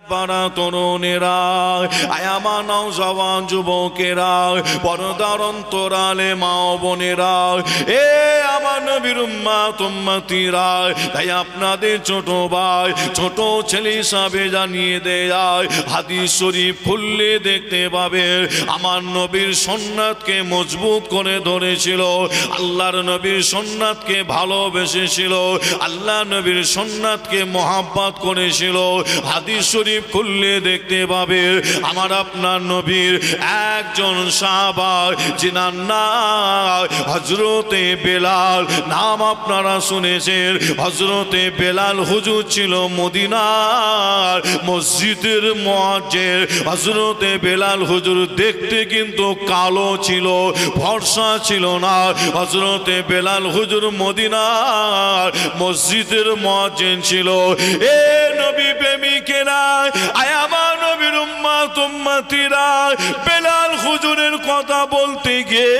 পাড়া তরুণেরা, আয় আমার নওজওয়ান যুবকেরা, পর্দার অন্তরালে মা ও বোনেরা, এ আমার নবীর উম্মত উম্মতিরা, তাই আপনাদের ছোট ভাই ছোট ছেলে হিসাবে জানিয়ে দেয়, হাদিস শরীফ খুললে দেখতে পাবেন আমার নবীর সুন্নাতকে মজবুত করে ধরেছিল, আল্লাহর নবীর সুন্নাতকে ভালোবেসেছিল, আল্লাহ নবীর সুন্নাতকে মহব্বত করেছিল। হাদিস শরীফ খুললে দেখতে পাবে আমার আপনার নবীর একজন সাহাবা যিনার নাম হযরতে বেলাল, নাম আপনারা শুনেছেন। হযরতে বেলাল হুজুর ছিল মদিনার মসজিদের মুয়াজ্জিন। হযরতে বেলাল হুজুর দেখতে কিন্তু কালো ছিল, ফর্সা ছিল না। হযরতে বেলাল হুজুর মদিনার মসজিদের মুয়াজ্জিন ছিল। এ নবী প্রেমিকেরা, আয় আমার নবীর উম্মত উম্মতিরা, বেলাল হুজুরের কথা বলতে গিয়ে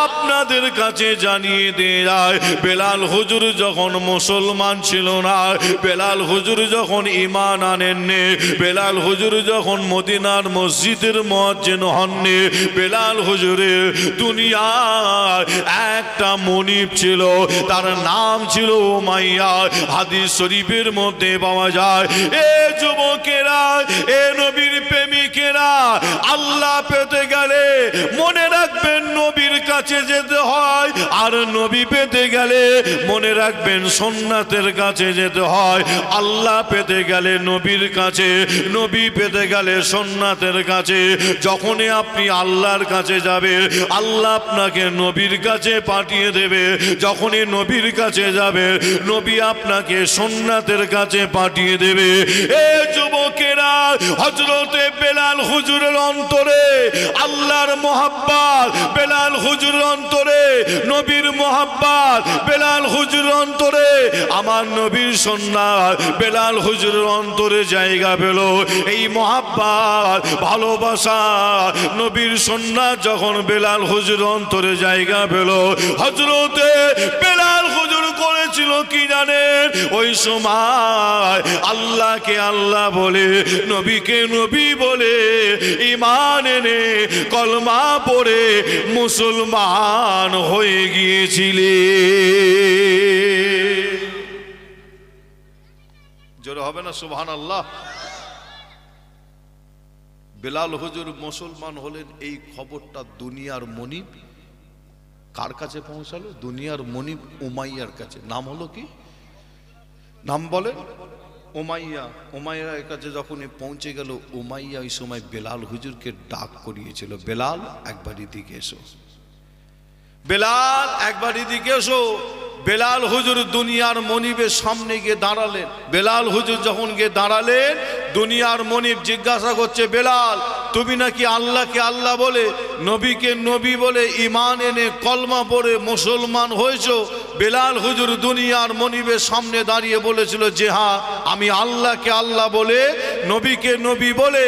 আপনাদের কাছে জানিয়ে দেয়, বেলাল হুজুর যখন মুসলমান ছিল না, বেলাল হুজুর যখন ঈমান আনেননি, বেলাল হুজুর যখন মদিনার মসজিদের মুয়াজ্জিন হননি, বেলাল হুজুরের দুনিয়ার একটা মনিব ছিল, তার নাম ছিল উমাইয়া। হাদিস শরীফের মধ্যে পাওয়া যায়। এ যুবকেরা, এ নবীর প্রেমিকেরা, আল্লাহ পেতে গেলে মনে রাখবেন নবীর কাছে যেতে হয়, আর নবী পেতে গেলে মনে রাখবেন সুন্নাতের কাছে যেতে হয়। আল্লাহ পেতে গেলে নবীর কাছে, নবী পেতে গেলে সুন্নাতের কাছে। যখনই আপনি আল্লাহর কাছে যাবেন, আল্লাহ আপনাকে নবীর কাছে পাঠিয়ে দেবে। যখনই নবীর কাছে যাবে, নবী আপনাকে সুন্নাতের কাছে পাঠিয়ে দেবে। এ যুবকেরা, হযরতে বেলাল হুজুরের অন্তরে আল্লাহর মহব্বত, বেলাল হুজুরের অন্তরে নবীর মহব্বত, বেলাল হুজুরের অন্তরে আমার নবীর সুন্নাত, বেলাল হুজুরের অন্তরে জায়গা পেল। এই মহব্বত ভালোবাসা নবীর সুন্নাত যখন বেলাল হুজুরের অন্তরে জায়গা পেল, হযরতে বেলাল হুজুর করেছিল কি জানেন? ওই সময় আল্লাহকে আল্লাহ বলে, নবীকে নবী বলে ঈমান এনে কলমা পড়ে মুসলমান হয়ে গিয়েছিলেন। জোরে হবে না সুবহানাল্লাহ? বেলাল হুজুর মুসলমান হলেন, এই খবরটা দুনিয়ার মনিব কার কাছে পৌঁছালো? দুনিয়ার মনিব উমাইয়ার কাছে। নাম হলো কি? নাম বলেন? উমাইয়া। উমাইয়ার কাছে যখনই পৌঁছে গেল, উমাইয়া ওই সময় বেলাল হুজুরকে ডাক করিয়েছিল, বেলাল একবার এদিকে এসো, বেলাল একবার এদিকে এসো। বেলাল হুজুর দুনিয়ার মনিবের সামনে গিয়ে দাঁড়ালেন। বেলাল হুজুর যখন গিয়ে দাঁড়ালেন, দুনিয়ার মনিব জিজ্ঞাসা করছে, বেলাল তুমি নাকি আল্লাহকে আল্লাহ বলে, নবীকে নবী বলে ঈমান এনে কলমা পড়ে মুসলমান হয়েছো? বেলাল হুজুর দুনিয়ার মনিবের সামনে দাঁড়িয়ে বলেছিল, যে হ্যাঁ, আমি আল্লাহকে আল্লাহ বলে, নবীকে নবী বলে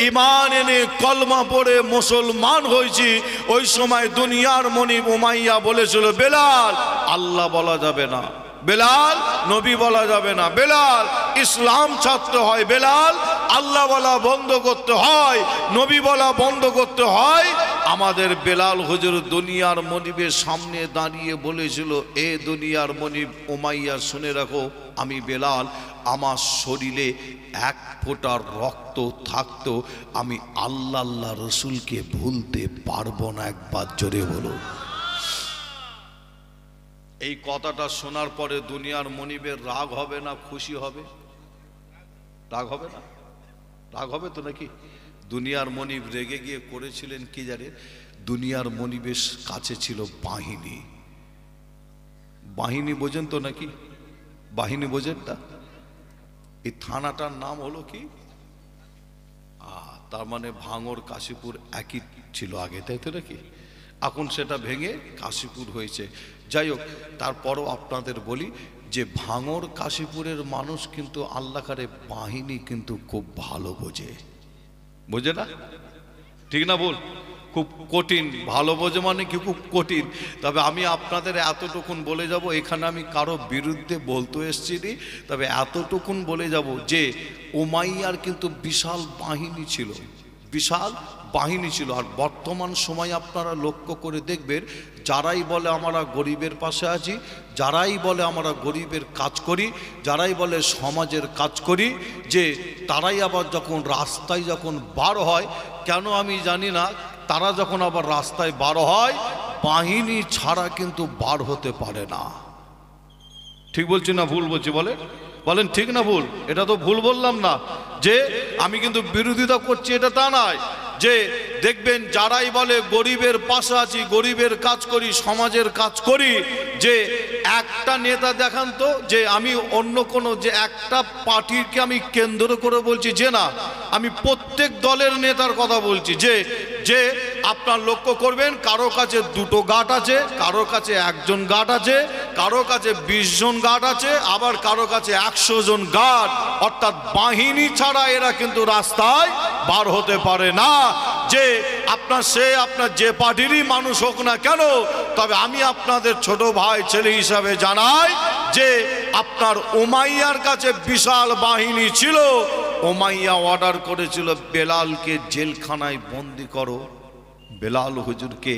ঈমান এনে কলমা পড়ে মুসলমান হয়েছি। ওই সময় দুনিয়ার মনিব উমাইয়া বলেছিল, বেলাল আল্লাহ বলা যাবে না, বেলাল নবী বলা যাবে না, বেলাল ইসলাম ছাড়তে হয়, বেলাল আল্লাহ বলা বন্ধ করতে হয়, নবী বলা বন্ধ করতে হয়। আমাদের বেলাল হুজুর দুনিয়ার মনিবের সামনে দাঁড়িয়ে বলেছিল, এ দুনিয়ার মনিব উমাইয়া শুনে রাখো, আমি বেলাল, আমার শরীরে এক ফোঁটা রক্ত থাকতো, আমি আল্লাহ আল্লাহ রসুলকে ভুলতে পারবো না। একবার জোরে বলো। এই কথাটা শোনার পরে দুনিয়ার মনিবের রাগ হবে না খুশি হবে? রাগ হবে না? রাগ হবে তো নাকি? দুনিয়ার মনিব রেগে গিয়ে করেছিলেন কি জানে? দুনিয়ার মনিবের কাছে ছিল বাহিনী। বাহিনী বোঝেন তো নাকি? বাহিনী বোঝেন না? এই থানাটার নাম হলো কি? তার মানে ভাঙড় কাশীপুর একই ছিল আগে, তাই তো নাকি? এখন সেটা ভেঙে কাশীপুর হয়েছে। যাই হোক, তারপরও আপনাদের বলি যে ভাঙড় কাশীপুরের মানুষ কিন্তু আল্লাহকারে বাহিনী কিন্তু খুব ভালো বোঝে, বোঝে না? ঠিক না বল? খুব কঠিন, ভালো বোঝে মানে কি খুব কঠিন। তবে আমি আপনাদের এতটুকুন বলে যাব, এখানে আমি কারো বিরুদ্ধে বলতে এসেছি, তবে এতটুকুন বলে যাব যে উমাইয়ার কিন্তু বিশাল বাহিনী ছিল, বিশাল বাহিনী ছিল। আর বর্তমান সময় আপনারা লক্ষ্য করে দেখবেন, যারাই বলে আমরা গরিবের পাশে আছি, যারাই বলে আমরা গরিবের কাজ করি, যারাই বলে সমাজের কাজ করি, যে তারাই আবার যখন রাস্তায় যখন বার হয়, কেন আমি জানি না, তারা যখন আবার রাস্তায় বার হয় বাহিনী ছাড়া কিন্তু বার হতে পারে না। ঠিক বলছি না ভুল বলছি? বলেন ঠিক না ভুল? এটা তো ভুল বললাম না, যে আমি কিন্তু বিরোধিতা করছি এটা তা নয়। যে দেখবেন যারাই বলে গরিবের পাশে আছি, গরিবের কাজ করি, সমাজের কাজ করি, যে একটা নেতা দেখান তো, যে আমি অন্য কোনো যে একটা পার্টিকে আমি কেন্দ্র করে বলছি যে না, আমি প্রত্যেক দলের নেতার কথা বলছি। যে যে আপনার লক্ষ্য করবেন, কারো কাছে 2টো গার্ড আছে, কারো কাছে 1জন গার্ড আছে, কারো কাছে 20 জন গার্ড আছে, আবার কারো কাছে 100 জন গার্ড। অর্থাৎ বাহিনী ছাড়া এরা কিন্তু রাস্তায় বার হতে পারে না। যে আপনার যে পার্টিরই মানুষ হোক না কেন, তবে আমি আপনাদের ছোট ভাই ছেলে হিসাবে জানাই যে আপনার উমাইয়ার কাছে বিশাল বাহিনী ছিল। উমাইয়া অর্ডার করেছিল বেলালকে জেলখানায় বন্দি করো। বেলাল হুজুরকে,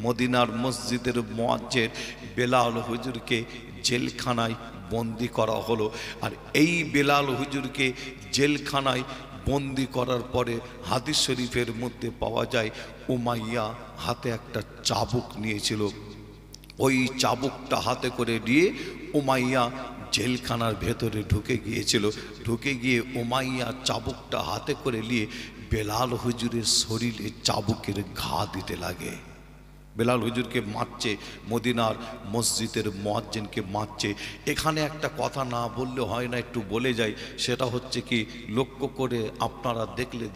মদিনার মসজিদের মুয়াজ্জিন বেলাল হুজুরকে জেলখানায় বন্দি করা হলো। আর এই বেলাল হুজুরকে জেলখানায় বন্দি করার পরে হাদিস শরীফের মধ্যে পাওয়া যায় উমাইয়া হাতে একটা চাবুক নিয়েছিল। ওই চাবুকটা হাতে করে নিয়ে উমাইয়া জেলখানার ভেতরে ঢুকে গিয়েছিল। ঢুকে গিয়ে উমাইয়া চাবুকটা হাতে করে নিয়ে বেলাল হুজুরের শরীরে চাবুকের ঘা দিতে লাগে। বেলাল হুজুরকে মারছে, মদিনার মসজিদের মুয়াজ্জিনকে মারছে। এখানে একটা কথা না বললে হয় না, একটু বলে যাই। সেটা হচ্ছে কি, লক্ষ্য করে আপনারা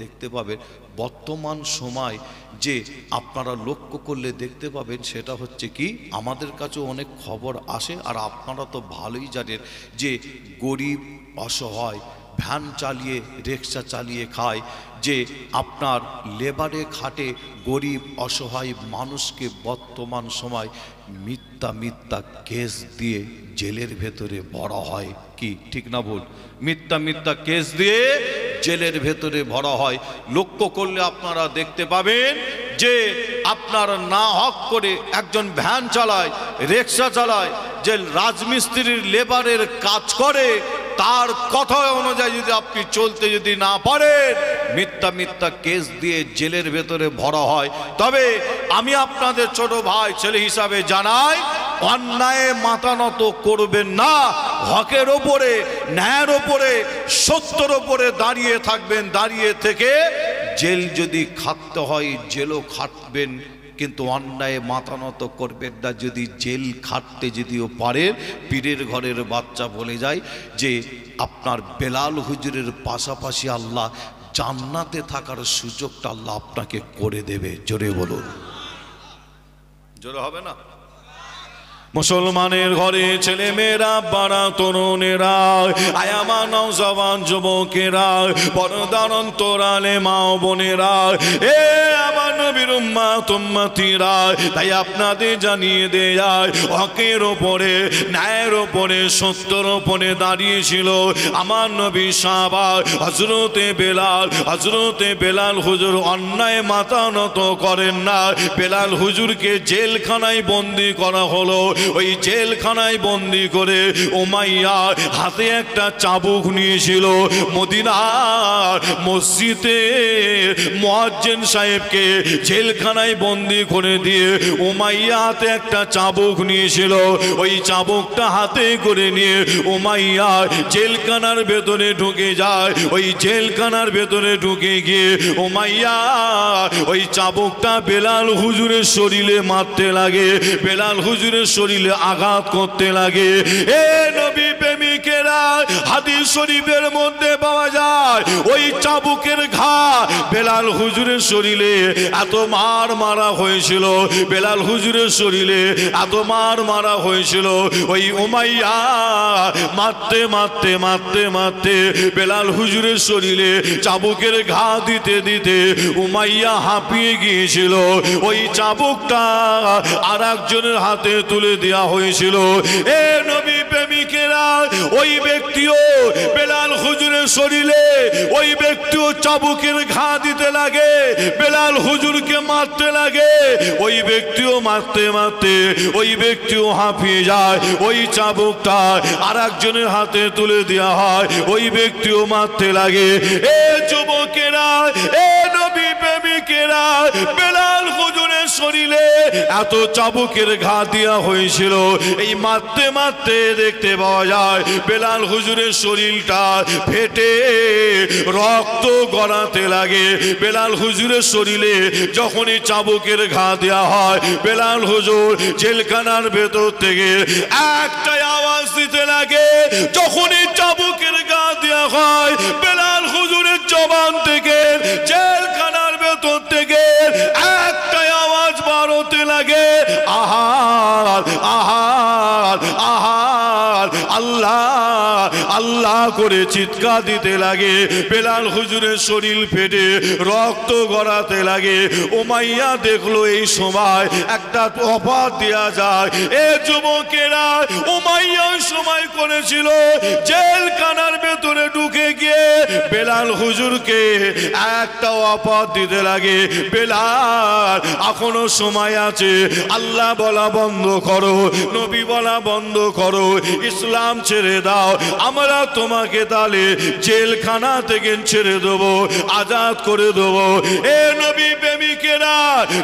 দেখতে পাবেন বর্তমান সময়, যে আপনারা লক্ষ্য করলে দেখতে পাবেন, সেটা হচ্ছে কি, আমাদের কাছেও অনেক খবর আসে, আর আপনারা তো ভালোই জানেন যে গরিব অসহায় ভ্যান চালিয়ে রিক্সা চালিয়ে খায়, যে আপনার লেবারে খাটে গরিব অসহায় মানুষকে বর্তমান সময় মিথ্যা কেস দিয়ে জেলের ভেতরে ভরা হয়। কি ঠিক না ভুল? মিথ্যা কেস দিয়ে জেলের ভেতরে ভরা হয়। লক্ষ্য করলে আপনারা দেখতে পাবেন যে আপনার না হক করে একজন ভ্যান চালায়, রিক্সা চালায়, যে রাজমিস্ত্রির লেবারের কাজ করে, তার কথা অনুযায়ী যদি আপনি চলতে যদি না পারেন, মিথ্যা কেস দিয়ে জেলের ভেতরে ভরা হয়। তবে আমি আপনাদের ছোট ভাই ছেলে হিসাবে জানাই, অন্যায় মাথা নত করবেন না। হকের ওপরে, ন্যায়ের ওপরে, সত্যের ওপরে দাঁড়িয়ে থাকবেন। দাঁড়িয়ে থেকে জেল যদি খাটতে হয় জেলও খাটবেন, কিন্তু অন্যায় মাথা নত করবেন না। যদি জেল খাটতে যদিও পারেন, পীরের ঘরের বাচ্চা বলে যায় যে আপনার বেলাল হুজুরের পাশাপাশি আল্লাহ জান্নাতে থাকার সুযোগটা আল্লাহ আপনাকে করে দেবে। জোরে বলুন, জোরে হবে না? মুসলমানের ঘরে ছেলে মেয়েরা, বাড়া তরুণেরা, আয়ামা নওজওয়ান যুবকেরা, পর্দার অন্তরালে মা ও বোনেরা, এ আমার নবীর উম্মত উম্মতিরা, তাই আপনাদের জানিয়ে দেয়, হকের ওপরে, ন্যায়ের ওপরে, সত্যের ওপরে দাঁড়িয়েছিল আমার নবী সাহাবা হযরতে বেলাল হুজুর। অন্যায় মাথা নত করেন না। বেলাল হুজুরকে জেলখানায় বন্দি করা হলো। ওই জেলখানায় বন্দি করে উমাইয়া হাতে একটা চাবুক নিয়েছিল। মদিনার মসজিদে মুয়াজ্জিন সাহেবকে জেলখানায় বন্দি করে দিয়ে উমাইয়া হাতে একটা চাবুক নিয়েছিল। ওই চাবুকটা হাতে করে নিয়ে উমাইয়া জেলখানার ভেতরে ঢুকে যায়। ওই জেলখানার ভেতরে ঢুকে গিয়ে উমাইয়া ওই চাবুকটা বেলাল হুজুরের শরীরে মারতে লাগে, বেলাল হুজুরের শরীরে আঘাত করতে লাগে। এ নবী প্রেমিকেরা, প্রেমিকেরা, হাদিস শরীফের মধ্যে পাওয়া যায় ওই চাবুকের ঘা বেলাল হুজুরের শরীরে এত মার মারা হয়েছিল, বেলাল হুজুরের শরীরে এত মার মারা হয়েছিল, ওই উমাইয়া মারতে মারতে মারতে মারতে বেলাল হুজুরের শরীরে চাবুকের ঘা দিতে দিতে উমাইয়া হাঁপিয়ে গিয়েছিল। ওই চাবুকটা আর একজনের হাতে তুলে দেওয়া হয়েছিল। এ নবী প্রেমিকেরা, ওই ব্যক্তিও বেলাল হুজুরের শরীরে ওই ব্যক্তিও চাবুকের ঘা দিতে লাগে, বেলাল হুজুরকে মারতে লাগে। ওই ব্যক্তিও মারতে মারতে ওই ব্যক্তিও হাঁপিয়ে যায়। ওই চাবুকটা আর একজনের হাতে তুলে দেওয়া হয়, ওই ব্যক্তিও মারতে লাগে। এ যুবকেরা, এ নবী প্রেমিকেরা, বেলাল হুজুরের শরীরে এত চাবুকের ঘা দেওয়া হয়েছিল। এই মারতে মারতে দেখতে পাওয়া যায় বেলাল হুজুরের শরীরটা ফেটে রক্ত গড়াতে লাগে। বেলাল হুজুরের শরীরে যখনই চাবুকের ঘা দেওয়া হয়, বেলাল হুজুর জেলখানার ভেতর থেকে একটাই আওয়াজ দিতে লাগে। যখনই চাবুকের ঘা দেওয়া হয়, বেলাল হুজুরের জবান থেকে জেলখানার ভেতর থেকে একটাই আওয়াজ বার হতে লাগে, আহার আহার আহার, আল্লাহ আল্লাহ করে চিৎকার দিতে লাগে। বেলাল হুজুরের শরীর ফেটে রক্ত গড়াতে লাগে। উমাইয়া দেখলো এই সময় একটা অফার দেওয়া যায়। এ যুবকেরা, উমাইয়া সময় করেছিল জেলখানার ভেতরে ঢুকে গিয়ে বেলাল হুজুরকে একটা অফার দিতে লাগে, বেলাল এখনো সময় আছে, আল্লাহ বলা বন্ধ করো, নবী বলা বন্ধ করো, ইসলাম ছেড়ে দাও, আমরা তোমাকে তাহলে জেলখানা থেকে ছেড়ে দেবো, আজাদ করে দেবো। এ নবী প্রেমিকেরা,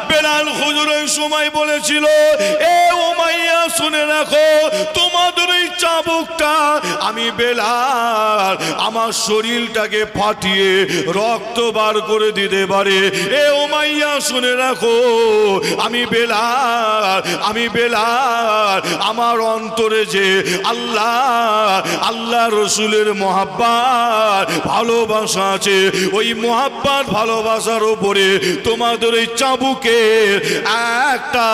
বেলাল হুজুর ওই সময় বলেছিল, এ উমাইয়া শুনে রাখো, তোমাদের এই চাবুকটা আমি বেলাল আমার শরীরটাকে ফাটিয়ে রক্ত বার করে দিতে পারে। এ উমাইয়া শুনে রাখো, আমি বেলাল আমার অন্তরে যে আল্লাহ আল্লাহ রসুলের মহাব্বত ভালোবাসা আছে, ওই মহাব্বত ভালোবাসার উপরে তোমাদের এই চাবুকে একটা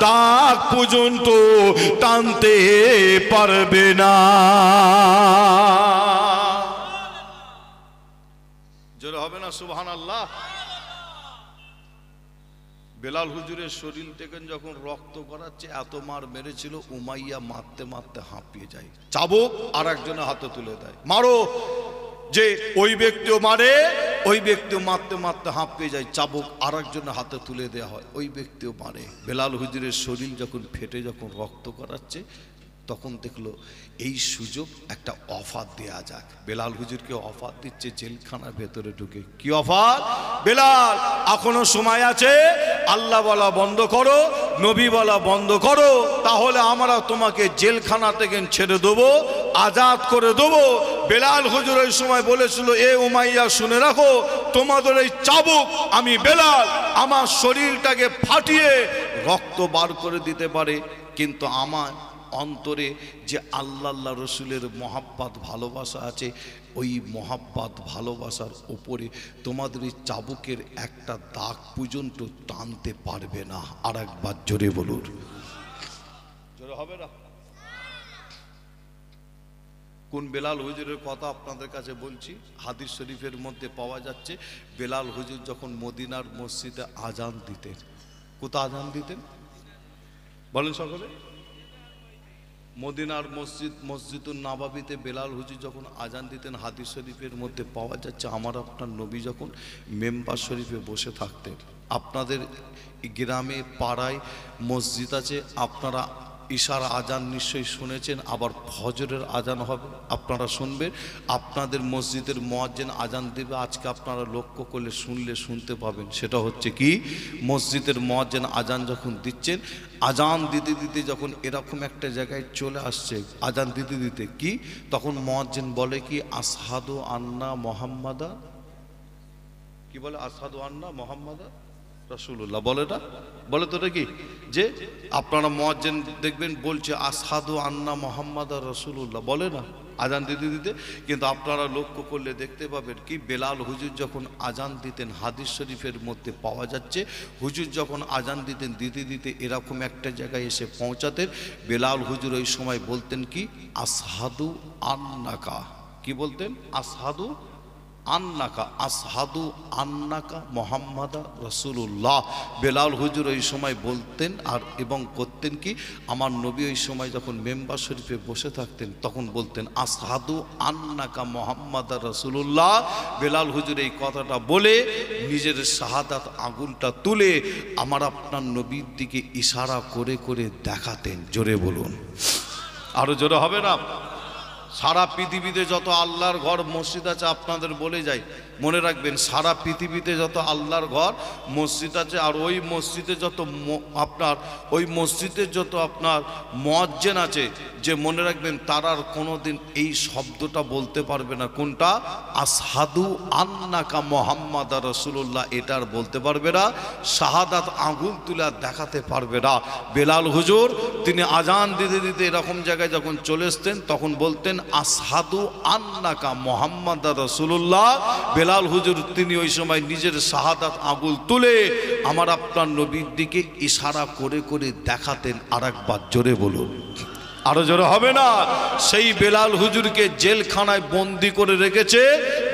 দাগ পর্যন্ত টানতে পারবে না। জোরে হবে না সুবহানাল্লাহ। বেলাল হুজুরের শরীর থেকে যখন রক্ত গড়াচ্ছে, এত মার মেরেছিল, উমাইয়া মারতে মারতে হাঁপিয়ে যায়। চাবুক আর একজনের হাতে তুলে দেয়, মারো। যে ওই ব্যক্তিও মারে, ওই ব্যক্তিও মারতে মারতে হাঁপিয়ে যায়। চাবুক আর একজনের হাতে তুলে দেওয়া হয়, ওই ব্যক্তিও মারে। বেলাল হুজুরের শরীর যখন ফেটে যখন রক্ত গড়াচ্ছে, তখন দেখলো এই সুযোগ একটা অফার দেয়া যাক। বেলাল হুজুরকে অফার দিচ্ছে জেলখানার ভেতরে ঢুকে। কি অফার? বেলাল এখনো সময় আছে, আল্লাহ বলা বন্ধ করো, নবী বলা বন্ধ করো, তাহলে আমরা তোমাকে জেলখানা থেকে ছেড়ে দেবো, আজাদ করে দেবো। বেলাল হুজুর ওই সময় বলেছিল, এ উমাইয়া শুনে রাখো, তোমাদের এই চাবুক আমি বেলাল আমার শরীরটাকে ফাটিয়ে রক্ত বার করে দিতে পারে, কিন্তু আমার অন্তরে যে আল্লাহ রসুলের মহাব্বত ভালোবাসা আছে, ওই মহাব্বত ভালোবাসার উপরে তোমাদের এই চাবুকের একটা দাগ পর্যন্ত টানতে পারবে না। আর একবার জোরে বলুন, জোরে হবে না? কোন বেলাল হুজুরের কথা আপনাদের কাছে বলছি? হাদিস শরীফের মধ্যে পাওয়া যাচ্ছে, বেলাল হুজুর যখন মদিনার মসজিদে আজান দিতেন, কোথা আজান দিতেন বলেন সকলে? মদিনার মসজিদুন নববীতে বেলাল হুজুর যখন আজান দিতেন, হাদিস শরীফের মধ্যে পাওয়া যাচ্ছে, আমার আপনার নবী যখন মেম্বার শরীফে বসে থাকতেন, আপনাদের গ্রামে পাড়ায় মসজিদ আছে, আপনারা ইশার আজান নিশ্চয়ই শুনেছেন, আবার ফজরের আজান হবে, আপনারা শুনবেন। আপনাদের মসজিদের মুয়াজ্জিন আজান দেবে, আজকে আপনারা লক্ষ্য করলে শুনলে শুনতে পাবেন। সেটা হচ্ছে কি, মসজিদের মুয়াজ্জিন আজান যখন দিচ্ছেন, আজান দিতে দিতে যখন এরকম একটা জায়গায় চলে আসছে, আজান দিতে দিতে কি, তখন মুয়াজ্জিন বলে কি, আশহাদু আন্না মুহাম্মাদা, কি বলে? আশহাদু আন্না মুহাম্মাদা রাসূলুল্লাহ বলে না? বলে তো নাকি? যে আপনারা মুয়াজ্জিন দেখবেন বলছে আশহাদু আন্না মুহাম্মাদা রাসূলুল্লাহ, বলে না? আজান দিতে দিতে। কিন্তু আপনারা লক্ষ্য করলে দেখতে পাবেন কি বেলাল হুজুর যখন আজান দিতেন, হাদিস শরীফের মধ্যে পাওয়া যাচ্ছে হুজুর যখন আজান দিতেন দিতে দিতে এরকম একটা জায়গায় এসে পৌঁছাতেন, বেলাল হুজুর ওই সময় বলতেন কি আসহাদু আন্নাকা, কি বলতেন? আসহাদু আন্নাকা, আসহাদু আন্নাকা মুহাম্মাদা রাসূলুল্লাহ। বেলাল হুজুর ওই সময় বলতেন আর এবং করতেন কি, আমার নবী ওই সময় যখন মেম্বার শরীফে বসে থাকতেন তখন বলতেন আসহাদু আন্নাকা মুহাম্মাদা রাসূলুল্লাহ। বেলাল হুজুর এই কথাটা বলে নিজের শাহাদাত আঙুলটা তুলে আমার আপনার নবীর দিকে ইশারা করে করে দেখাতেন। জোরে বলুন, আরো জোরে হবে না? সারা পৃথিবীতে যত আল্লাহর ঘর মসজিদ আছে আপনাদের বলে যাই, মনে রাখবেন সারা পৃথিবীতে যত আল্লাহর ঘর মসজিদ আছে আর ওই মসজিদে যত আপনার মুয়াজ্জিন আছে, যে মনে রাখবেন তারা আর কোনোদিন এই শব্দটা বলতে পারবে না, কোনটা? আসহাদু আন্নাকা মুহাম্মাদা রাসূলুল্লাহ, এটার বলতে পারবে না, শাহাদাত আঙুল তুলে দেখাতে পারবে না। বেলাল হুজুর তিনি আজান দিতে দিতে এরকম জায়গায় যখন চলে আসতেন তখন বলতেন আসহাদু আন্নাকা মুহাম্মাদা রাসূলুল্লাহ। বেলাল হুজুর তিনি ওই সময় নিজের শাহাদাত আঙুল তুলে আমার আপনার নবীর দিকে ইশারা করে করে দেখাতেন। আরেকবার জোরে বলুন, আরো জোরে হবে না? সেই বেলাল হুজুরকে জেলখানায় বন্দি করে রেখেছে।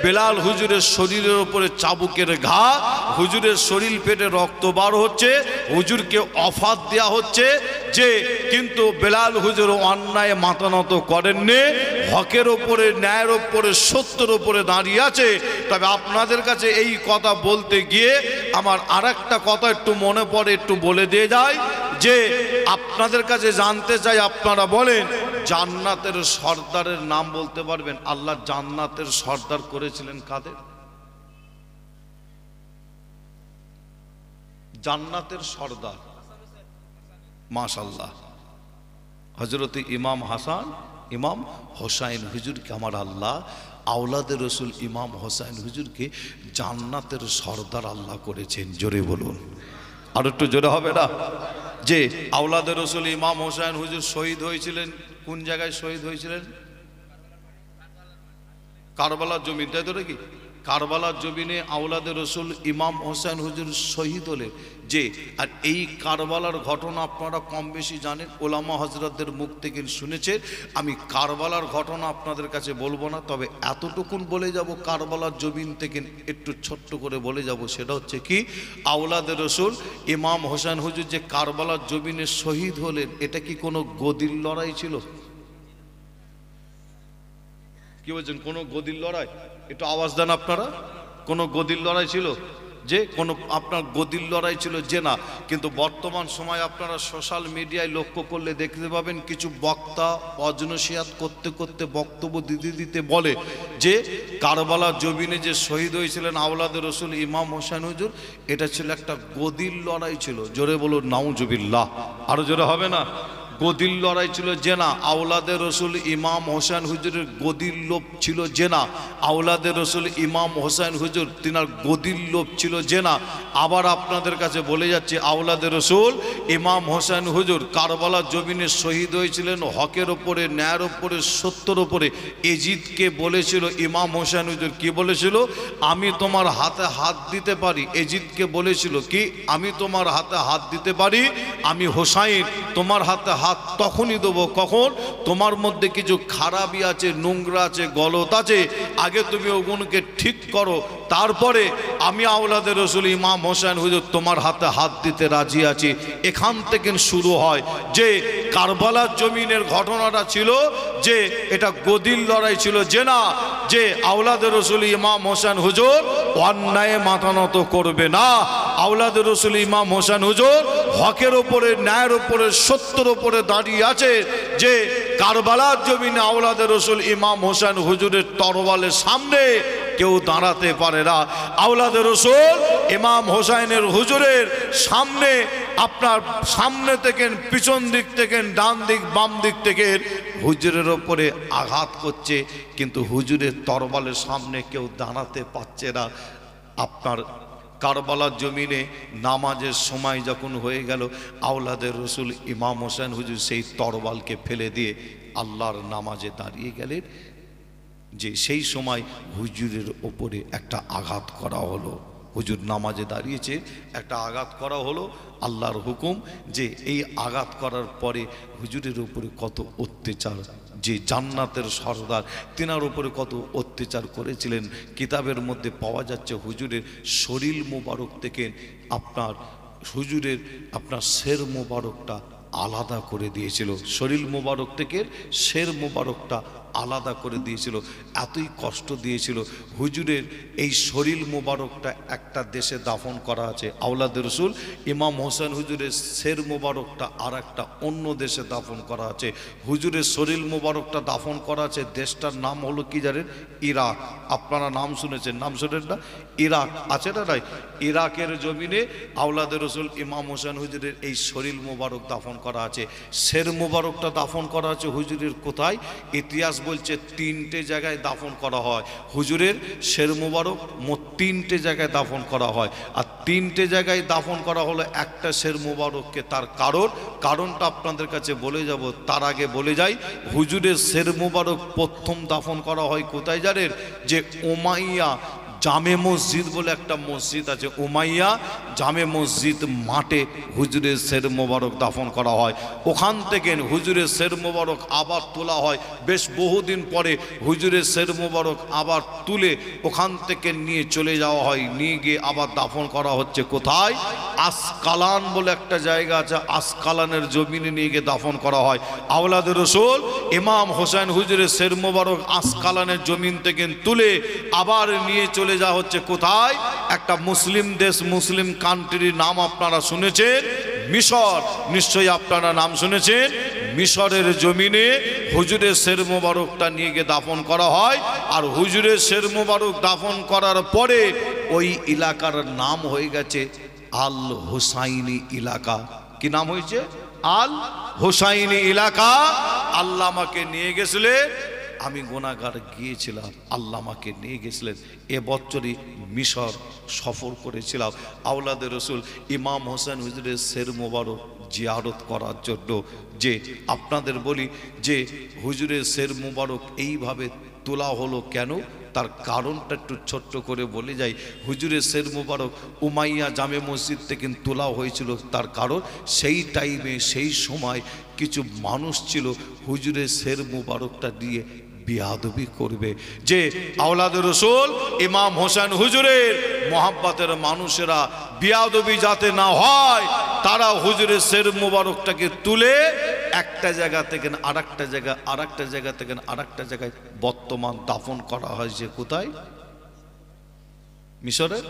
বেলাল হুজুরের শরীরের উপরে চাবুকের ঘা, হুজুরের শরীর পেটে রক্ত বার হচ্ছে, হুজুরকে অফার দেওয়া হচ্ছে যে কিন্তু বেলাল হুজুর অন্যায় মাথা নত করেননি, হকের ওপরে ন্যায়ের ওপরে সত্যের ওপরে দাঁড়িয়ে আছে। তবে আপনাদের কাছে এই কথা বলতে গিয়ে আমার আরেকটা কথা একটু মনে পড়ে, একটু বলে দিয়ে যায় যে আপনাদের কাছে জানতে চাই, আপনারা বলেন জান্নাতের সর্দারের নাম বলতে পারবেন? আল্লাহ জান্নাতের সর্দার করেছিলেন কাদের? জান্নাতের সর্দার মাশাআল্লাহ হযরত ইমাম হাসান ইমাম হোসাইন হুজুরকে আমার আল্লাহ, আওলাদের রসুল ইমাম হোসাইন হুজুরকে জান্নাতের সর্দার আল্লাহ করেছেন। জোরে বলুন, আর একটু জোরে হবে না? যে আওলাদের রসুল ইমাম হোসাইন হুজুর শহীদ হয়েছিলেন কোন জায়গায় শহীদ হয়েছিলেন? কারবালার জমিন, তাই তো নাকি? কারবালার জমিনে আওলাদের রসুল ইমাম হোসেন হুজুর শহীদ হলেন। যে আর এই কারবালার ঘটনা আপনারা কম বেশি জানেন, ওলামা হজরতদের মুখ থেকে শুনেছেন। আমি কারবালার ঘটনা আপনাদের কাছে বলবো না, তবে এতটুকুন বলে যাব কারবালার জমিন থেকে একটু ছোট্ট করে বলে যাব। সেটা হচ্ছে কি, আওলাদের রসুল ইমাম হোসেন হুজুর যে কারবালার জমিনে শহীদ হলেন, এটা কি কোনো গদির লড়াই ছিল? কি বলছেন, কোনো গদির লড়াই? একটু আওয়াজ দেন আপনারা। কোনো গদির লড়াই ছিল? যে কোনো আপনার গদির লড়াই ছিল যে না। কিন্তু বর্তমান সময় আপনারা সোশ্যাল মিডিয়ায় লক্ষ্য করলে দেখতে পাবেন কিছু বক্তা অজনসিয়াত করতে করতে বক্তব্য দিতে দিতে বলে যে কারবালার জমিনে যে শহীদ হয়েছিলেন আওলাদের রসুল ইমাম হোসেন হুজুর, এটা ছিল একটা গদির লড়াই ছিল। জোরে বলুন নাউজুবিল্লাহ, আরো জোরে হবে না? গদির লড়াই ছিল যে না। আওলাদের রসুল ইমাম হোসেন হুজুরের গদির লোভ ছিল যে না। আওলাদের রসুল ইমাম হোসেন হুজুর তিনার গদির লোভ ছিল যে না। আবার আপনাদের কাছে বলে যাচ্ছে, আওলাদের রসুল ইমাম হোসেন হুজুর কারবালার জমিনে শহীদ হয়েছিলেন হকের ওপরে, ন্যায়ের ওপরে, সত্যের ওপরে। এজিদকে বলেছিল ইমাম হোসেন হুজুর, কি বলেছিল? আমি তোমার হাতে হাত দিতে পারি। এজিদকে বলেছিল কি, আমি তোমার হাতে হাত দিতে পারি, আমি হোসাইন তোমার হাতে হাত তখনই দেবো কখন তোমার মধ্যে কিছু খারাপই আছে, নোংরা আছে, গলত আছে, আগে তুমি ওগুলোকে ঠিক করো, তারপরে আমি আওলাদের রসুল ইমাম হোসেন হুজুর তোমার হাতে হাত দিতে রাজি আছি। এখান থেকে শুরু হয় যে কারবালার জমিনের ঘটনাটা ছিল যে এটা গদির লড়াই ছিল যে না। যে আওলাদের রসুল ইমাম হোসেন হুজুর অন্যায় মাথা নত করবে না। আওলাদের রসুল ইমাম হোসেন হুজুর হকের ওপরে, ন্যায়ের ওপরে, সত্যের ওপরে দাঁড়িয়ে আছে। যে কারবালার জমিনে আওলাদের রসুল ইমাম হোসেন হুজুরের তরবালের সামনে কেউ দাঁড়াতে পারে না। আওলাদের রসুল ইমাম হোসাইনের হুজুরের সামনে, আপনার সামনে থেকে, পিছন দিক থেকে, ডান দিক, বাম দিক থেকে হুজুরের ওপরে আঘাত করছে, কিন্তু হুজুরের তরবালের সামনে কেউ দাঁড়াতে পারছে না। আপনার কারবালার জমিনে নামাজের সময় যখন হয়ে গেল, আওলাদের রসুল ইমাম হোসেন হুজুর সেই তরবালকে ফেলে দিয়ে আল্লাহর নামাজে দাঁড়িয়ে গেলেন। যে সেই সময় হুজুরের ওপরে একটা আঘাত করা হলো। হুজুর নামাজে দাঁড়িয়েছে, একটা আঘাত করা হলো, আল্লাহর হুকুম যে এই আঘাত করার পরে হুজুরের উপরে কত অত্যাচার, যে জান্নাতের সরদার তিনার উপরে কত অত্যাচার করেছিলেন। কিতাবের মধ্যে পাওয়া যাচ্ছে হুজুরের শরীর মোবারক থেকে হুজুরের শের মোবারকটা আলাদা করে দিয়েছিল, শরীর মোবারক থেকে শের মোবারকটা আলাদা করে দিয়েছিল। এতই কষ্ট দিয়েছিল হুজুরের এই শরীর মোবারকটা একটা দেশে দাফন করা আছে, আওলাদ রসুল ইমাম হোসেন হুজুরের শের মোবারকটা আর একটা অন্য দেশে দাফন করা আছে। হুজুরের শরীর মোবারকটা দাফন করা আছে, দেশটার নাম হলো কি জানেন? ইরাক। আপনারা নাম শুনেছেন, নাম শোনেন না? ইরাক আছে না নাই? ইরাকের জমিনে আওলাদ রসুল ইমাম হোসেন হুজুরের এই শরীর মোবারক দাফন করা আছে। শের মোবারকটা দাফন করা আছে হুজুরের কোথায়? ইতিহাস বলছে 3টে জায়গায় দাফন করা হয়। হুজুরের শের মোবারক মোট 3টে জায়গায় দাফন করা হয়, আর 3টে জায়গায় দাফন করা হলো একটা শের মোবারককে। তার কারণটা আপনাদের কাছে বলে যাব, তার আগে বলে যাই হুজুরের শের মোবারক প্রথম দাফন করা হয় কোথায় জানেন? যে উমাইয়া জামে মসজিদ বলে একটা মসজিদ আছে, উমাইয়া জামে মসজিদ মাঠে হুজুরের শের মোবারক দাফন করা হয়। ওখান থেকে হুজুরের শের মোবারক আবার তোলা হয়, বেশ বহুদিন পরে হুজুরের শের মোবারক আবার তুলে ওখান থেকে নিয়ে চলে যাওয়া হয়, নিয়ে গিয়ে আবার দাফন করা হচ্ছে কোথায়? আসকালান বলে একটা জায়গা আছে, আসকালানের জমিনে নিয়ে গিয়ে দাফন করা হয়। আওলাদ রসুল ইমাম হোসেন হুজুরের শের মোবারক আসকালানের জমিন থেকে তুলে আবার নিয়ে চলে যা হচ্ছে কোথায়? একটা মুসলিম দেশ, মুসলিম কান্ট্রির নাম আপনারা শুনেছেন, মিশর। নিশ্চয়ই আপনারা নাম শুনেছেন। মিশরের জমিনে হুজুরের শের মোবারকটা নিয়ে গিয়ে দাফন করা হয়। আর হুজুরের শের মোবারক দাফন করার পরে ওই এলাকার নাম হয়ে গেছে আল হোসাইনি এলাকা। কি নাম হয়েছে? আল হোসাইনি এলাকা। আল্লাহ আমাকে নিয়ে গেছিলেন, আমি গুনাহগার গিয়েছিলাম, আল্লাহ আমাকে নিয়ে গেছিলেন। এবছরই মিশর সফর করেছিলাম আওলাদ রসুল ইমাম হোসেন হুজুরের শের মোবারক জিয়ারত করার জন্য। যে আপনাদের বলি যে হুজুরের শের মোবারক এইভাবে তোলা হলো কেন, তার কারণটা একটু ছোট্ট করে বলে যাই। হুজুরের শের মোবারক উমাইয়া জামে মসজিদ থেকে তোলা হয়েছিল, তার কারণ সেই টাইমে সেই সময় কিছু মানুষ ছিল হুজুরের শের মোবারকটা দিয়ে বিয়াদবি করবে। যে আওলাদ রসুল ইমাম হোসেন হুজুরের মোহাব্বতের মানুষেরা বিয়াদবি যাতে না হয়, তারা হুজুরের শের মোবারকটাকে তুলে একটা জায়গা থেকে আরেকটা জায়গা, আরেকটা জায়গা থেকে আরেকটা জায়গায় বর্তমান দাফন করা হয়। যে কোথায়? মিশরের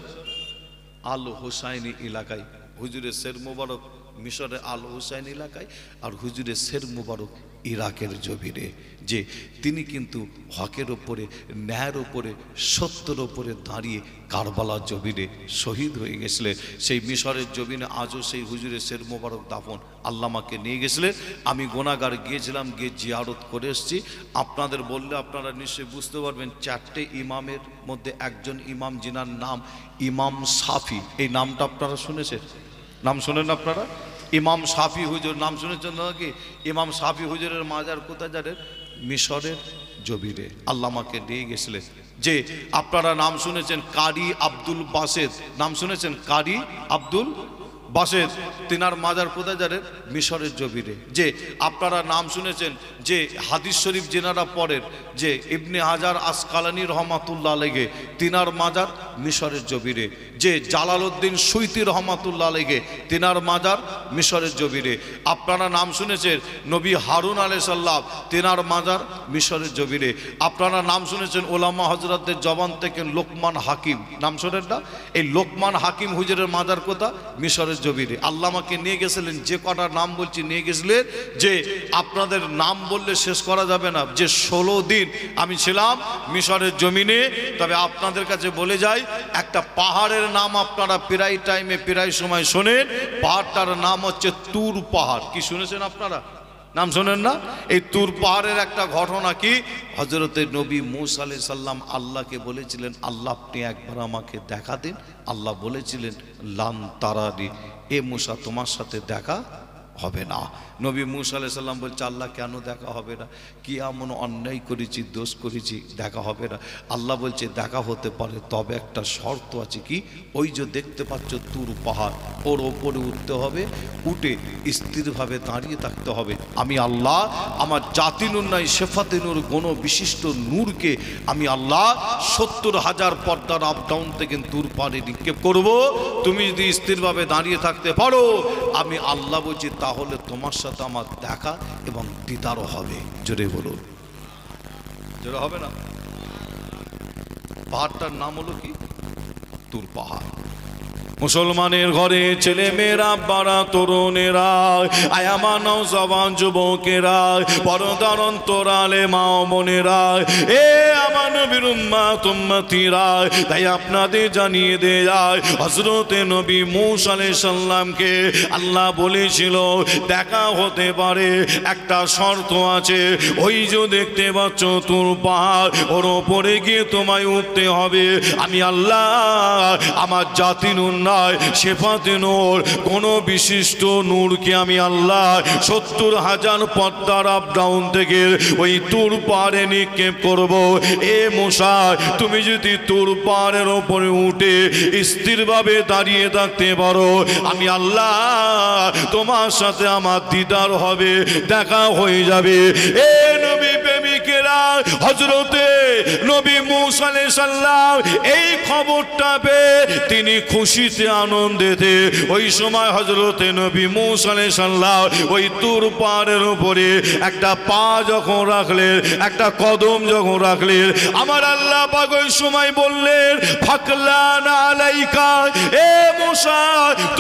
আল হোসাইনি এলাকায় হুজুরের শের মোবারক মিশরের আল হোসাইন এলাকায়, আর হুজুরের শের মোবারক ইরাকের জমিনে। যে তিনি কিন্তু হকের ওপরে, ন্যায়ের ওপরে, সত্যের ওপরে দাঁড়িয়ে কারবালার জমিনে শহীদ হয়ে গেছিলেন। সেই মিশরের জমিনে আজও সেই হুজুরের শের মোবারক দাফন। আল্লাহ আমাকে নিয়ে গেছিলেন, আমি গুনাহগার গিয়েছিলাম, গিয়ে জিয়ারত করে এসেছি। আপনাদের বললে আপনারা নিশ্চয়ই বুঝতে পারবেন। 4টে ইমামের মধ্যে একজন ইমাম যিনার নাম ইমাম শাফি, এই নামটা আপনারা শুনেছেন? নাম শোনেন আপনারা? ইমাম শাফি হুজুর নাম শুনেছেন নাকি? ইমাম শাফি হুজুরের মাজার কোথায় জানেন? মিশরের জমিনে। আল্লাহ আমাকে নিয়ে গেছিলেন। যে আপনারা নাম শুনেছেন কারি আব্দুল বাসেদ, নাম শুনেছেন? কারি আব্দুল বাসেদ, তিনার মাজার কোথায় জানেন? মিশরের জমিনে। যে আপনারা নাম শুনেছেন যে হাদিস শরীফ যেনারা পড়েন, যে ইবনে হাজার আসকালানী রহমাতুল্লাহ আলাইহি, তিনার মাজার মিশরের জমিনে। যে জালালউদ্দিন সুয়ুতী রহমাতুল্লাহ আলাইহি, তিনার মাজার মিশরের জমিনে। আপনারা নাম শুনেছেন নবী হারুন আলাইহিস সালাম, তিনার মাজার মিশরের জমিনে। আপনারা নাম শুনেছেন ওলামা হযরতদের জবান থেকে লোকমান হাকিম, নাম শোনেন না? এই লোকমান হাকিম হুজুরের মাজার কোথায়? মিশরের জমিনে। আল্লাহ আমাকে নিয়ে গেছিলেন, যে কটার নাম বলছি নিয়ে গেছিলেন, যে আপনাদের নাম বললে শেষ করা যাবে না। যে 16 দিন আমি ছিলাম মিশরের জমিনে। তবে আপনাদের কাছে বলে যাই, একটা পাহাড়ের নাম আপনারা প্রায় টাইমে প্রায় সময় শোনেন, পাহাড়টার নাম হচ্ছে তুর পাহাড়। কি শুনেছেন আপনারা? নাম শোনেন না? এই তুর পাহাড়ের একটা ঘটনা কি, হযরতে নবী মূসা আলাইহিস সালাম আল্লাহকে বলেছিলেন, আল্লাহ আপনি একবার আমাকে দেখা দিন। আল্লাহ বলেছিলেন লান তারানি, এ মূসা তোমার সাথে দেখা হবে না। নবী মুসা আলাইহিস সালাম বলছে আল্লাহ কেন দেখা হবে না, কি এমন অন্যায় করেছি, দোষ করেছি, দেখা হবে না? আল্লাহ বলছে দেখা হতে পারে, তবে একটা শর্ত আছে। কি? ওই যে দেখতে পাচ্ছ তুর পাহাড়, ওর ওপরে উঠতে হবে, উঠে স্থিরভাবে দাঁড়িয়ে থাকতে হবে। আমি আল্লাহ আমার জাতি নূর নাই শেফাতে নূর গুণ বিশিষ্ট নূরকে আমি আল্লাহ 70,000 পর্দার আপ ডাউন থেকে তুর পাহাড়ে নিক্ষেপ করব। তুমি যদি স্থিরভাবে দাঁড়িয়ে থাকতে পারো, আমি আল্লাহ বলছি তাহলে তোমার সাথে আমার দেখা এবং দিদারও হবে। জোরে বলুন, জোরে হবে না? পাহাড়টার নাম হলো কি? তুর পাহাড়। মুসলমানের ঘরে ছেলে মেয়েরা, বাড়া তরুণেরা, আয়ামা নওজওয়ান যুবকেরা, পর্দার অন্তরালে মা ও বোনেরা, এ আমার নবীর উম্মত উম্মতিরা, তাই আপনাদের জানিয়ে দেয় হযরতে নবী মূসা আলাইহিস সালামকে আল্লাহ বলেছিল দেখা হতে পারে, একটা শর্ত আছে। ওই যে দেখতে পাচ্ছ তুর পাহাড়, ওর ওপরে গিয়ে তোমায় উঠতে হবে। আমি আল্লাহ আমার জাতি নূর শেফাতে নূর কোন বিশিষ্ট নূরকে আমি আল্লাহ 70,000 পর্দার আপ ডাউন থেকে ওই তুর পাহাড়ে নিক্ষেপ করব। এ মূসা, তুমি যদি তুর পাহাড়ের ওপরে উঠে স্থিরভাবে দাঁড়িয়ে থাকতে পারো, আমি আল্লাহ তোমার সাথে আমার দিদার হবে, দেখা হয়ে যাবে। এ নবী প্রেমিকেরা, হযরতে নবী মূসা আলাইহিস সালাম এই খবরটা পেয়ে তিনি খুশিতে আনন্দেতে ওই সময় হযরতে নবী মূসা আলাইহিস সালাম ওই তুর পাহাড়ের উপরে একটা পা যখন রাখলেন, একটা কদম যখন রাখলেন, আমার আল্লাহ পাক ওই সময় বললেন ফাকলান আলাইকা, এ মূসা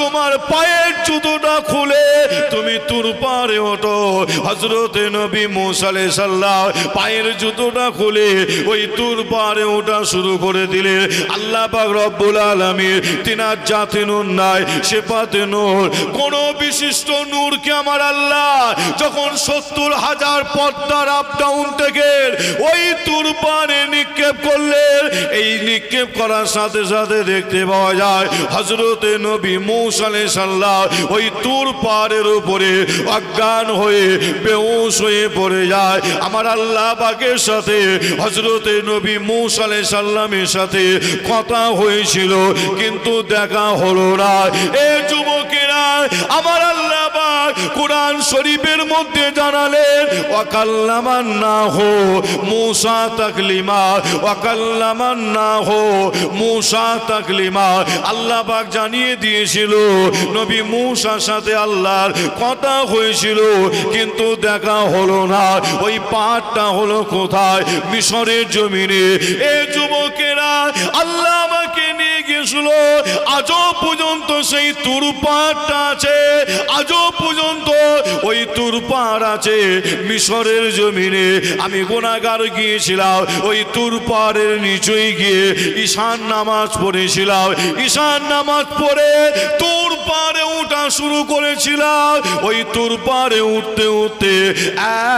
তোমার পায়ের জুতোটা খুলে তুমি তুর পাহাড়ে ওঠো। হযরতে নবী মূসা আলাইহিস সালাম পায়ের জুতোটা খুলে ওই তুর পাহাড়ে ওঠা শুরু করে দিলেন। আল্লাহ পাক রব্বুল আলামিন তিনার জাতি নূর নাই শেফাতে নূর কোন বিশিষ্ট নূরকে আমার আল্লাহ যখন 70,000 পর্দার আপ ডাউন থেকে ওই তুর পাহাড়ে নিক্ষেপ করলেন, এই নিক্ষেপ করার সাথে সাথে দেখতে পাওয়া যায় হযরতে নবী মূসা আলাইহিস সালাম ওই তুর পাহাড়ের উপরে অজ্ঞান হয়ে বেহুশ হয়ে পড়ে যায়। আমার আল্লাহ পাকের সাথে হযরতে নবী মূসা আলাইহিস সালামের সাথে কথা হয়েছিল, কিন্তু দেখা হলো না। এ যুবকেরা, আমার আল্লাহ পাক কুরআন শরীফের মধ্যে জানালেন ওয়াকাল্লামান্নাহু মূসা তাকলিমা, ওয়াকাল্লামান্নাহু মূসা তাকলিমা। আল্লাহ পাক জানিয়ে দিয়েছিল নবী মূসার সাথে আল্লাহর কথা হয়েছিল, কিন্তু দেখা হলো না। ওই পাহাড়টা হলো কোথায়? মিশরের জমিনে। এ যুবকেরা, আল্লাহ আমাকে নিয়ে গিয়েছিল, আজও পর্যন্ত সেই তুর পাহাড়টা আছে, আজও পর্যন্ত ওই তুর পাহাড় আছে মিশরের জমিনে। আমি গুনাহগার গিয়েছিলাম, ওই তুর পাহাড়ের নিচেই গিয়ে ঈশান নামাজ পড়েছিলাম। ঈশান নামাজ পড়ে তুর পাহাড়ে উঠা শুরু করেছিলাম। ওই তুর পাহাড়ে উঠতে উঠতে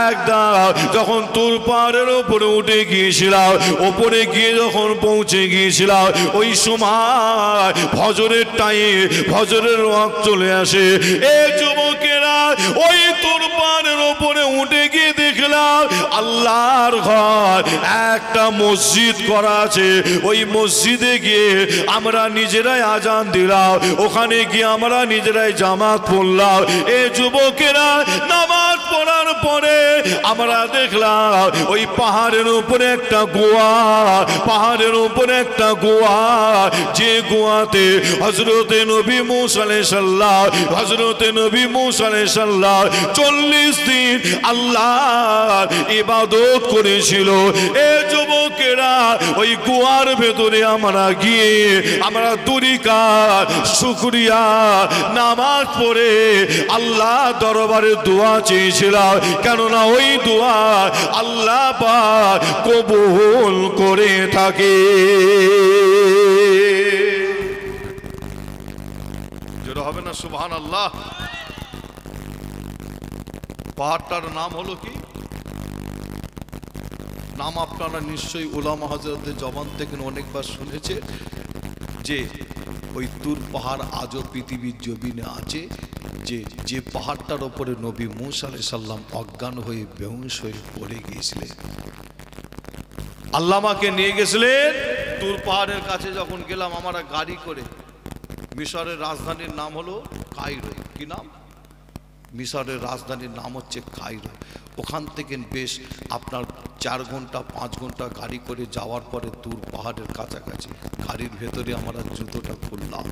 একদম যখন তুর পাহাড়ের উপরে উঠে গিয়েছিলাম, ওপরে গিয়ে যখন পৌঁছে গিয়েছিলাম, ওই সময় ফজরের টাইম, ফজরের ওয়াক্ত চলে আসে। এ যুবকেরা, ওই তুর পাহাড়ের উপরে উঠে গিয়ে দেখলাম আল্লাহর ঘর, একটা মসজিদ করা আছে। ওই মসজিদে গিয়ে আমরা নিজেরাই আজান দিলাম, ওখানে গিয়ে আমরা নিজেরাই জামাত পড়লাম। এ যুবকেরা, নামাজ পড়ার পরে আমরা দেখলাম ওই পাহাড়ের উপরে একটা গোয়া, পাহাড়ের উপরে একটা গোয়া, যে গোয়াতে হযরতে নবী মূসা আলাইহিস সালাম, হযরতে নবী মূসা আলাইহিস সালাম 40 দিন আল্লাহর ইবাদত করেছিল। এ যুবকেরা, ওই গোয়ার ভেতরে আমরা গিয়ে আমরা দুরিকাত শুকরিয়া নামাজ পড়ে আল্লাহ দরবারে দোয়া চেয়েছিলাম, কেননা ওই দোয়া আল্লাহ পাক কবুল করে থাকে। জোরে হবে না সুবহানাল্লাহ? পাহাড়টার নাম হলো কি? নাম আপনারা নিশ্চয়ই উলামা হযরতের জবান থেকে অনেকবার শুনেছে যে ওই তুর পাহাড় আজও পৃথিবীর জমিনে আছে, যে যে পাহাড়টার ওপরে নবী মূসা আলাইহিস সালাম অজ্ঞান হয়ে বেহুশ হয়ে পড়ে গিয়েছিলেন, আল্লাহ আমাকে নিয়ে গেছিলেন তুর পাহাড়ের কাছে। যখন গেলাম আমরা গাড়ি করে, মিশরের রাজধানীর নাম হলো কায়রো। কি নাম? মিশরের রাজধানীর নাম হচ্ছে কায়রো। ওখান থেকে বেশ আপনার 4 ঘন্টা 5 ঘন্টা গাড়ি করে যাওয়ার পরে তুর পাহাড়ের কাছাকাছি গাড়ির ভেতরে আমরা জুতোটা খুললাম।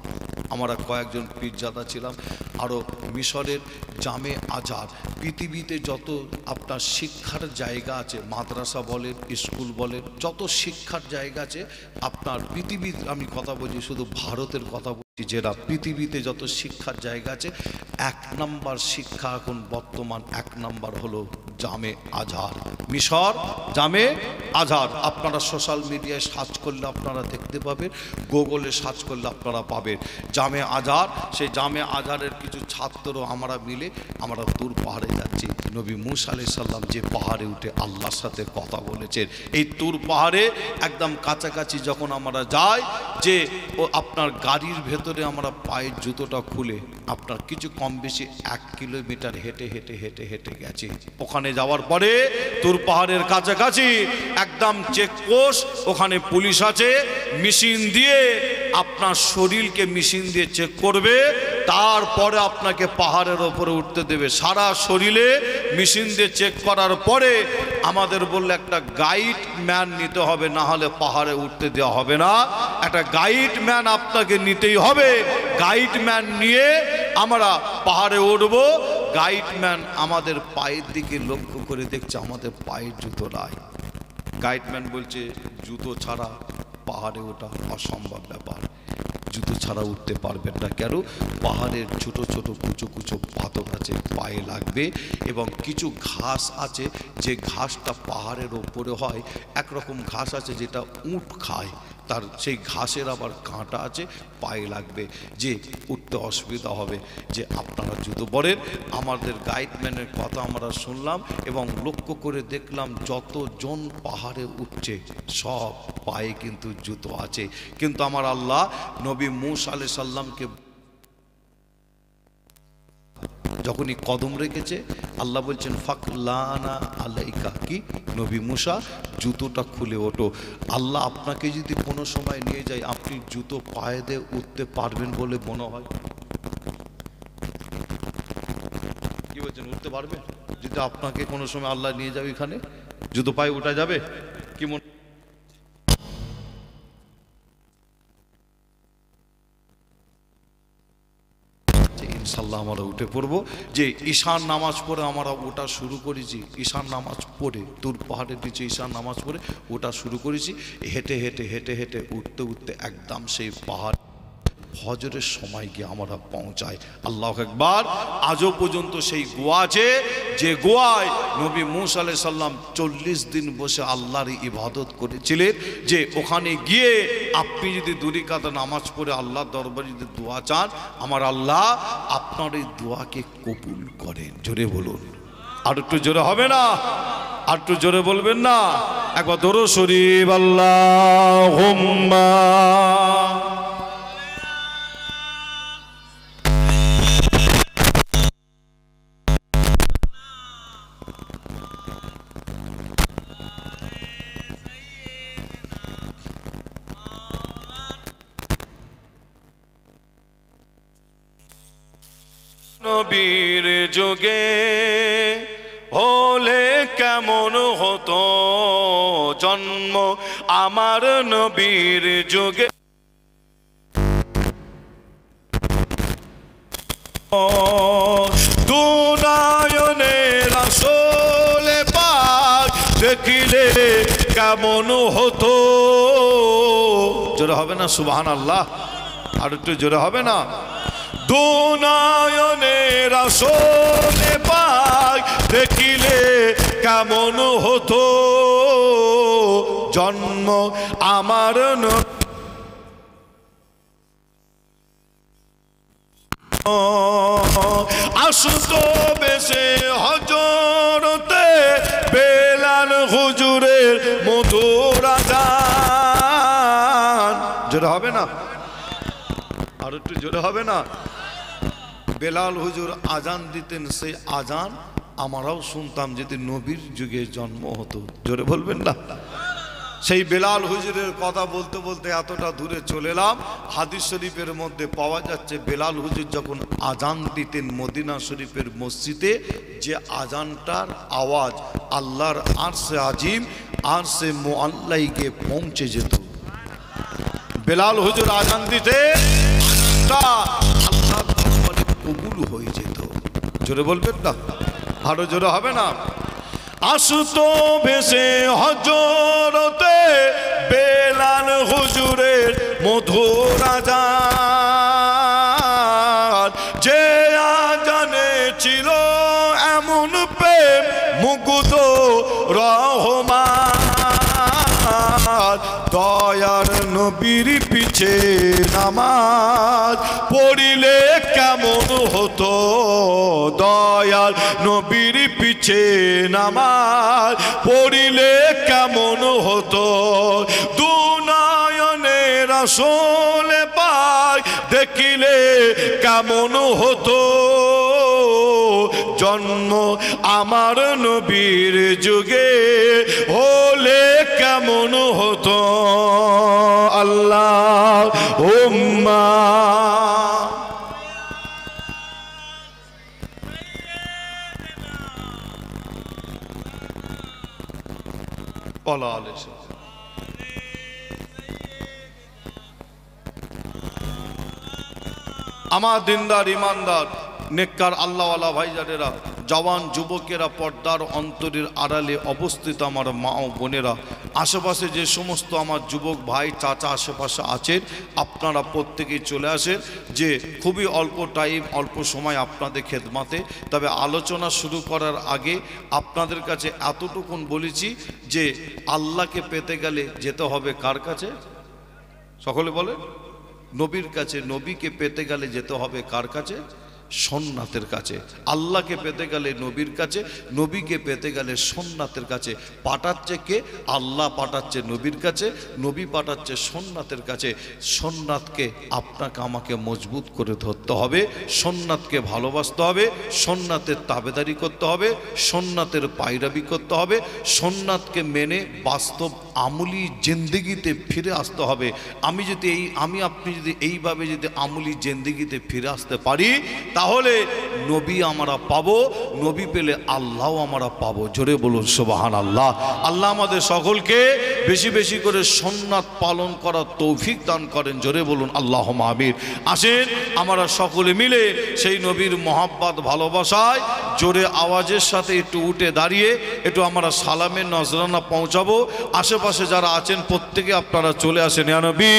আমরা কয়েকজন পীরজাদা ছিলাম, আরও মিশরের জামে আজহার, পৃথিবীতে যত আপনার শিক্ষার জায়গা আছে, মাদ্রাসা বলেন, স্কুল বলেন, যত শিক্ষার জায়গা আছে আপনার পৃথিবীর, আমি কথা বলছি শুধু ভারতের কথা বলছি, যেটা পৃথিবীতে যত শিক্ষার জায়গা আছে 1 নম্বর শিক্ষা এখন বর্তমান 1 নম্বর হলো জামে আজহার, মিশর জামে আজহার। আপনারা সোশ্যাল মিডিয়ায় সার্চ করলে আপনারা দেখতে পাবেন, গুগলে সার্চ করলে আপনারা পাবেন জামে আজহার। সেই জামে আজহারের কিছু ছাত্র আমরা মিলে আমরা তুর পাহাড়ে যাচ্ছি। নবী মূসা আলাইহিস সালাম যে পাহাড়ে উঠে আল্লাহর সাথে কথা বলেছেন, এই তুর পাহাড়ে একদম কাছাকাছি যখন আমরা যাই, যে ও আপনার গাড়ির ভেতরে আমরা পায়ের জুতোটা খুলে আপনার কিছু কম বেশি 1 কিলোমিটার হেঁটে হেঁটে হেঁটে হেঁটে গেছি। ওখানে যাওয়ার পরে তুর পাহাড়ের কাছাকাছি একদম চেকপোস্ট, ওখানে পুলিশ আছে, মেশিন দিয়ে আপনার শরীরকে মেশিন দিয়ে চেক করবে, তারপরে আপনাকে পাহাড়ের ওপরে উঠতে দেবে। সারা শরীরে মেশিন দিয়ে চেক করার পরে আমাদের বললে একটা গাইড ম্যান নিতে হবে, না হলে পাহাড়ে উঠতে দেওয়া হবে না। একটা গাইড ম্যান আপনাকে নিতেই হবে। গাইড ম্যান নিয়ে আমরা পাহাড়ে উঠব। গাইড ম্যান আমাদের পায়ের দিকে লক্ষ্য করে দেখছে আমাদের পায়ের জুতো নাই। গাইড ম্যান বলছে জুতো ছাড়া পাহাড়ে ওঠা অসম্ভব ব্যাপার, জুতো ছাড়া উঠতে পারবেন না। কেন? পাহাড়ের ছোট ছোট কুচো কুচো পাথর আছে, পায়ে লাগবে, এবং কিছু ঘাস আছে, যে ঘাসটা পাহাড়ের ওপরে হয়। একরকম ঘাস আছে যেটা উট খায়, তার সেই ঘাসের আবার কাঁটা আছে, পায়ে লাগবে, যে উঠতে অসুবিধা হবে। যে আপনারা জুতো পরেন। আমাদের গাইডম্যানের কথা আমরা শুনলাম এবং লক্ষ্য করে দেখলাম যতজন পাহাড়ে উঠছে সব পায়ে কিন্তু জুতো আছে। কিন্তু আমার আল্লাহ নবী মূসা আলাইহিস সালামকে যখনই কদম রেখেছে, আল্লাহ বলছেন ফাকলানা আলাইকা, কি নবী মূসা জুতোটা খুলে ওঠো। আল্লাহ আপনাকে যদি কোনো সময় নিয়ে যায়, আপনি জুতো পায়ে দিয়ে উঠতে পারবেন বলে মনে হয়? কি বলছেন, উঠতে পারবেন? যদি আপনাকে কোনো সময় আল্লাহ নিয়ে যাবে, এখানে জুতো পায়ে উঠা যাবে কি মনে? ইনশাল্লাহ আমরা উঠে পড়বো। যে ঈশান নামাজ পড়ে আমরা ওটা শুরু করেছি, ঈশান নামাজ পড়ে তুর পাহাড়ের নিচে ঈশান নামাজ পড়ে ওটা শুরু করেছি। হেঁটে হেঁটে হেঁটে হেঁটে উঠতে উঠতে একদম সেই পাহাড় ফজরের সময় গিয়ে আমরা পৌঁছাই। আল্লাহু আকবার। আজও পর্যন্ত সেই গোয়া আছে, যে গোয়ায় নবী মূসা আলাইহিস সালাম 40 দিন বসে আল্লাহর ইবাদত করেছিলেন। যে ওখানে গিয়ে আপনি যদি 2 রাকাত নামাজ পড়ে আল্লাহর দরবারে যদি দোয়া চান, আমার আল্লাহ আপনার এই দোয়াকে কবুল করেন। জোরে বলুন, আর একটু জোরে হবে না? আর একটু জোরে বলবেন না? একবার দরুদ শরীফ আল্লাহুম্মা নবীর যুগে হলে কেমন হতো জন্ম, আমার নবীর যুগে দুনায়নে রাসূল পাক দেখিলে কেমন হতো। জোরে হবে না সুবহানাল্লাহ? আর একটু জোরে হবে না? দুনায়নে রাসূল পাক দেখিলে কেমন হতো জন্ম, আমার আসতো বেশে হজরতে বেলাল হুজুরের মধুর আযান। জোরে হবে না? আর একটু জোরে হবে না? বেলাল হুজুর আজান দিতেন, সেই আজান আমরাও শুনতাম যদি নবীর যুগে জন্ম হতো। জোরে বলবেন না? সেই বেলাল হুজুরের কথা বলতে বলতে এতটা দূরে চলে এলাম, হাদিস শরীফের মধ্যে পাওয়া যাচ্ছে বেলাল হুজুর যখন আজান দিতেন মদিনা শরীফের মসজিদে, যে আজানটার আওয়াজ আল্লাহর আরশে আজিম, আরশে মুআল্লাই গিয়ে পৌঁছে যেত। বেলাল হুজুর আজান দিতে আল্লাহর দরবারে কবুল হয়ে যেত। জোরে বলবেন না? আরো জোরে হবে না? আসতো ভেসে হজরতে বেলাল হুজুরের মধুর আজান, যে আজানে ছিল এমন প্রেম মুগ্ধ রহমান, দয়ার নবীর পিছে নামাজ পড়িলে কেমন হতো, দয়াল নবীর পিছে নামাজ পড়িলে কেমন হতো, দুনয়নে রাসূল পাক দেখিলে কেমন হতো, জন্ম আমার নবীর যুগে হলে কেমন হতো। আল্লাহুম্মা আমার দিনদার ইমানদার নেককার আল্লাহওয়ালা ভাইজানেরা, জওয়ান যুবকেরা, পর্দার অন্তরের আড়ালে অবস্থিত আমার মা ও বোনেরা, আশেপাশে যে সমস্ত আমার যুবক ভাই চাচা আশেপাশে আছেন, আপনারা প্রত্যেকেই চলে আসেন। যে খুবই অল্প টাইম, অল্প সময় আপনাদের খেদমাতে। তবে আলোচনা শুরু করার আগে আপনাদের কাছে এতটুকুন বলেছি যে আল্লাহকে পেতে গেলে যেতে হবে কার কাছে? সকলে বলে নবীর কাছে। নবীকে পেতে গেলে যেতে হবে কার কাছে? সুন্নাতের কাছে। আল্লাহকে পেতে গেলে নবীর কাছে, নবীকে পেতে গেলে সুন্নাতের কাছে। পাঠাচ্ছে কে? আল্লাহ পাঠাচ্ছে নবীর কাছে, নবী পাঠাচ্ছে সুন্নাতের কাছে। সুন্নাতকে আপনাকে আমাকে মজবুত করে ধরতে হবে, সুন্নাতকে ভালোবাসতে হবে, সুন্নাতের তাবেদারি করতে হবে, সুন্নাতের পায়রাবি করতে হবে, সুন্নাতকে মেনে বাস্তব আমলি জিন্দেগিতে ফিরে আসতে হবে। আমি আপনি যদি এইভাবে যদি আমলি জিন্দেগিতে ফিরে আসতে পারি, তাহলে নবী আমরা পাবো, নবী পেলে আল্লাহও আমরা পাবো। জোরে বলুন সুবহানাল্লাহ। আল্লাহ আমাদের সকলকে বেশি বেশি করে সুন্নাত পালন করার তৌফিক দান করেন। জোরে বলুন আল্লাহুম্মা আমিন। আসেন আমরা সকলে মিলে সেই নবীর মহব্বত ভালোবাসায় জোরে আওয়াজের সাথে একটু উঠে দাঁড়িয়ে একটু আমরা সালামের নজরানা পৌঁছাবো। আশেপাশে যারা আছেন প্রত্যেকে আপনারা চলে আসেন। ইয়া নবী।